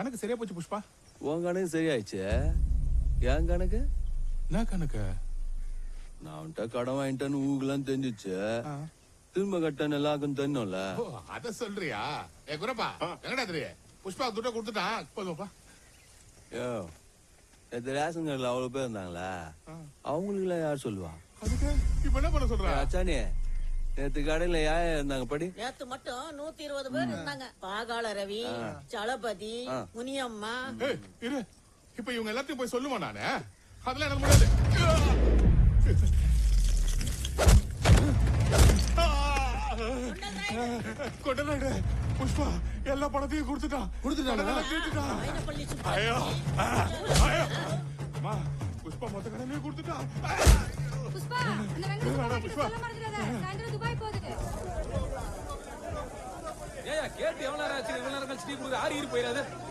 கணக்கு சரியா போச்சு புஷ்பா. உன் கணக்கு சரியாயிடுச்சு. என் கணக்கு என்ன கணக்கு? நான் அவன்கிட்ட கடன் வாங்கிட்டேன்னு ஊகலாம் தெரிஞ்சிச்சு. திரும்ப கட்டான எல்லாருக்கும் தெரியும்ல. அத சொல்றியா? ஏ குரப்பா, எங்கடா தெரியே? புஷ்பா துட்ட கொடுத்துட்டான். போதும்ப்பா. யோ, நேத்து ரேஷன் கார்டுல அவ்வளவு பேர் இருந்தாங்களா? அவங்களுக்கு எல்லாம் யார் சொல்லுவா? அதுக்கு இப்ப என்ன பண்ண சொல்ற? அச்சானே, நேத்து கடையில யார் இருந்தாங்க படி? நேத்து மட்டும் 120 பேர் இருந்தாங்க. பாகாள ரவி, சலபதி, முனியம்மா. இரு, இப்ப இவங்க எல்லாத்தையும் போய் சொல்லுமா நானு? அதெல்லாம் எனக்கு முடியாது. கொட்டநாடு புஷ்பா எல்லா பணத்தையும் கொடுத்துட்டான். ஐயோ அம்மா, புஷ்பா மொத்த கடனையும் கொடுத்துட்டான். புஷ்பா, இந்த வெங்கடேஷ் சொல்ல மறந்துடாத. சாயந்தரம் துபாய் போகுது. ஏயா கேட்டு எவ்வளவு நேரம் ஆச்சு? இவ்வளவு நேரம் கழிச்சு டீ குடிக்க ஆறி போயிடாது.